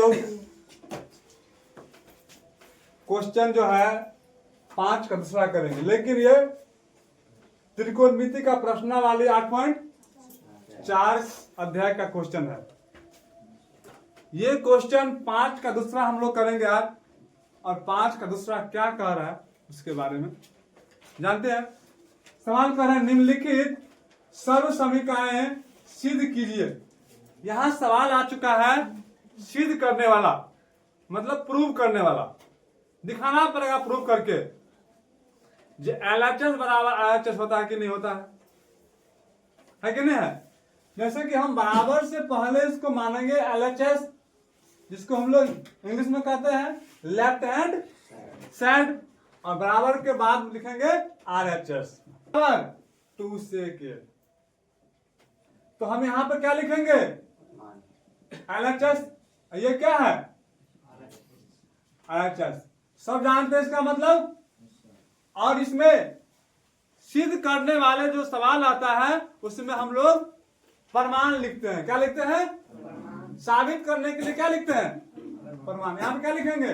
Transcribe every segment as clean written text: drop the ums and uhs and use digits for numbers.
लोग क्वेश्चन जो है 5 का दूसरा करेंगे, लेकिन ये त्रिकोणमिति का प्रश्नावली 8.4 अध्याय का क्वेश्चन है। ये क्वेश्चन 5 का दूसरा हम लोग करेंगे आज, और 5 का दूसरा क्या कह रहा है उसके बारे में जानते हैं। सवाल कर रहे हैं निम्नलिखित सर्व समीकरणें सिद्ध कीजिए। यहां सवाल आ चुका है सिद्ध करने वाला, मतलब प्रूव करने वाला, दिखाना पड़ेगा प्रूव करके जो LHS बराबर RHS होता है कि नहीं होता है कि नहीं है। जैसे कि हम बराबर से पहले इसको मानेंगे LHS, जिसको हम लोग इंग्लिश में कहते हैं लेफ्ट हैंड साइड, और बराबर के बाद लिखेंगे RHS बराबर 2 से के। तो हम यहां पर क्या लिखेंगे LHS, ये क्या है RHS, सब जानते हैं इसका मतलब। और इसमें सिद्ध करने वाले जो सवाल आता है उसमें हम लोग प्रमाण लिखते हैं। क्या लिखते हैं? साबित करने के लिए क्या लिखते हैं? प्रमाण। यहां पर क्या लिखेंगे?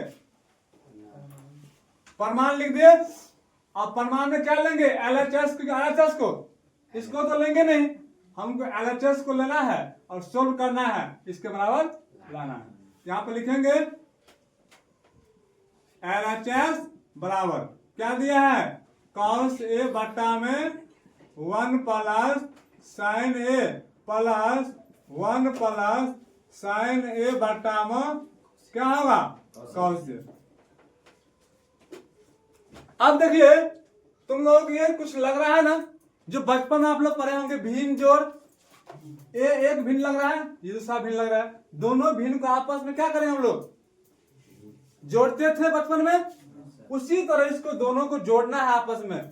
प्रमाण लिख दिए। और प्रमाण में क्या लेंगे? LHS को, RHS को, इसको तो लेंगे नहीं, हमको LHS को लेना है और सोल्व करना है, इसके बराबर लाना है। यहां पर लिखेंगे LHS बराबर क्या दिया है? cos A बट्टा में 1 plus sign A plus 1 plus sign A बट्टा में क्या होगा? cos A। अब देखिए तुम लोग ये कुछ लग रहा है ना, जो बचपन में आप लोग पढ़े होंगे भिन्न जोड़, ये एक भिन्न लग रहा है, ये दूसरा भिन्न लग रहा है, दोनों भिन्न को आपस में क्या करेंगे हम लोग? जोड़ते थे बचपन में। उसी तरह इसको दोनों को जोड़ना है आपस में।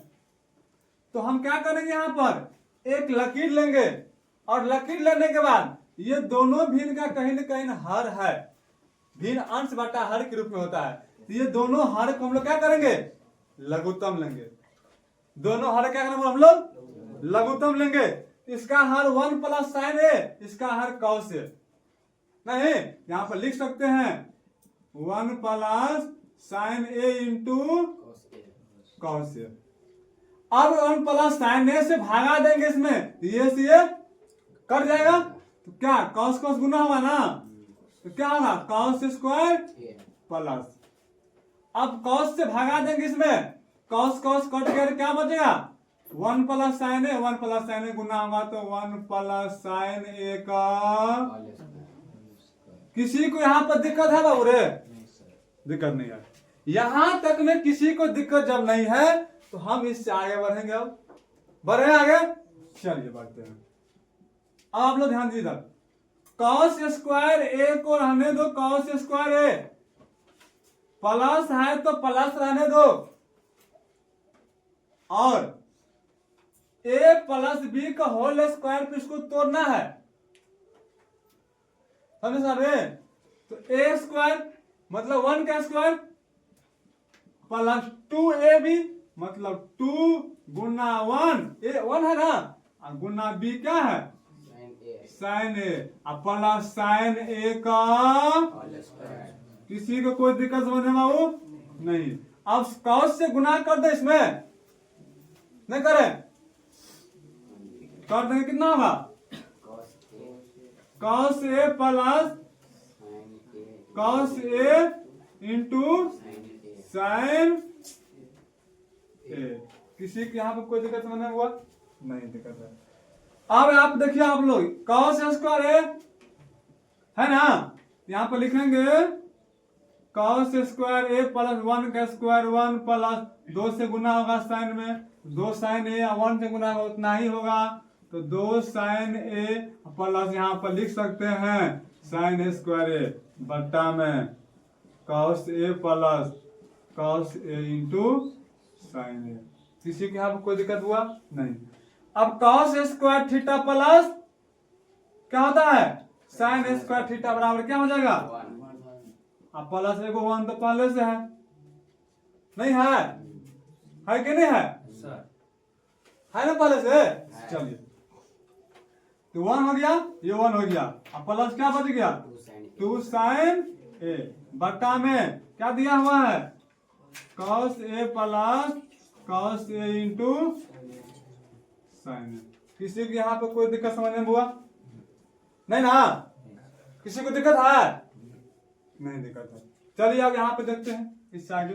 तो हम क्या करेंगे? यहां पर एक लकीर लेंगे, और लकीर लेने के बाद ये दोनों भिन्न का कहीं न कहीं हर है, भिन्न अंश बटा हर के रूप में होता है। तो ये दोनों हर को हम लोग क्या करेंगे? लघुत्तम लेंगे। दोनों हर क्या करेंगे हम लोग? लघुत्तम लेंगे। इसका हर 1 प्लस साइन A, इसका हर cos A। नहीं, यहां पर लिख सकते हैं 1 plus sign A into cos A। अब 1 प्लस साइन A से भागा देंगे इसमें, ये से ये कट जाएगा, तो क्या cos cos गुना होगा ना, तो क्या होगा? cos स्क्वायर प्लस, अब cos से भागा देंगे इसमें, cos cos कट गया, क्या बचेगा? 1 plus sign A, 1 plus sign A गुना होगा तो 1 प्लस साइन A का। किसी को यहाँ पर दिक्कत है बाबू रे? दिक्कत नहीं है। यहां तक में किसी को दिक्कत जब नहीं है तो हम इससे आगे बढ़ेंगे। अब बढ़े आगे, चलिए बढ़ते हैं। अब आप लोग ध्यान दीजिए, cos स्क्वायर A को रहने दो cos स्क्वायर A, प्लस है तो प्लस रहने दो, और A प्लस B का होल स्क्वायर पे इसको तोड़ना है, समझे सारे? तो A स्क्वायर मतलब 1 का स्क्वायर प्लस 2AB मतलब 2 गुना 1, A 1 है ना, और गुना B क्या है? साइन A, और प्लस साइन A का। किसी को कोई दिक्कत समझने में वो नहीं। अब cos से गुना कर दे, इसमें नहीं करें, कर देंगे कितना होगा? cos A plus cos A into sign A। किसी के यहाँ पर कोई दिक्कत समझने हुआ? नहीं दिक्कत है। अब आप देखिए, आप लोग cos स्क्वायर A है ना, यहाँ पर लिखेंगे cos स्क्वायर A प्लस 1 का स्क्वायर 1 प्लस 2 से गुना होगा साइन में, 2 साइन A 1 से गुना होगा, उतना ही होगा, तो 2 साइन A प्लस यहाँ पर लिख सकते हैं साइन स्क्वायर A बट्टा में cos A plus cos A into sign A। किसी के यहाँ पर कोई दिक्कत हुआ? नहीं। अब cos स्क्वायर थीटा प्लस क्या होता है? साइन स्क्वायर थीटा बराबर क्या हो जाएगा? अब प्लस एगो 1 तो पहले से है, नहीं है कि नहीं है? है ना पहले से? चलिए, तो 1 हो गया, ये 1 हो गया, अब प्लस क्या बच गया? 2 साइन ए बट्टा में क्या दिया हुआ है, cos A plus cos A into sine A. किसी को यहाँ पे कोई दिक्कत समझने में हुआ नहीं ना, किसी को दिक्कत है, नहीं दिक्कत है। चलिए अब यहाँ पे देखते हैं इससे आगे।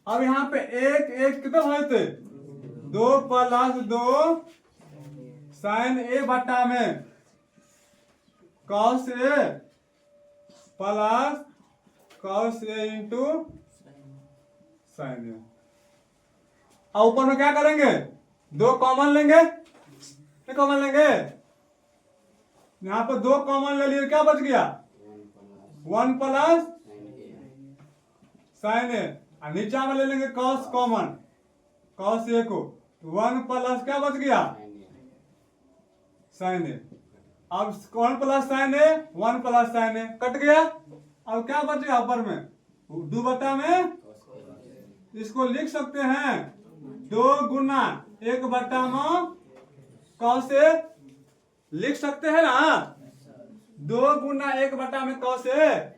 अब यहाँ पे एक एक कितने हुए थे, 2 प्लस 2 साइन ए बट्टा में cos A plus cos A into sine A. अब ऊपर में क्या करेंगे, 2 कॉमन लेंगे, कॉमन लेंगे, यहाँ पर 2 कॉमन ले लिए, क्या बच गया 1 प्लस साइन ए, और नीचा में ले लेंगे cos कॉमन, cos A को, 1 प्लस क्या बच गया साइन ए। अब 1 प्लस साइन ए, 1 प्लस साइन ए कट गया। अब क्या बच गया ऊपर में, 2 बटा में, इसको लिख सकते हैं 2 गुना 1 बटा में cos A, लिख सकते हैं ना, 2 गुना 1 बटा में cos A।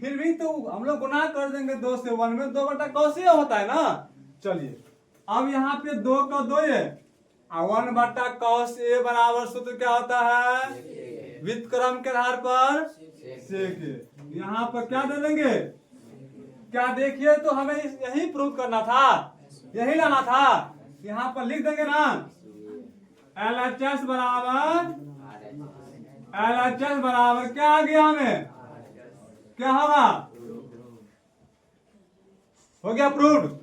फिर भी तो हम लोग गुना कर देंगे 2 से, 1 में 2 बटा cos A होता है ना। चलिए अब यहाँ पे 2 का 2 है, 1 बटा cos A बराबर सूत्र क्या होता है, व्युत्क्रम के आधार पर sec A। यहाँ पर क्या दे देंगे, क्या देखिए तो हमें यही प्रूव करना था, यही लाना था, यहाँ पर लिख देंगे ना LHS बराबर क्या आ गया, हमें क्या होगा, हो गया प्रूव्ड।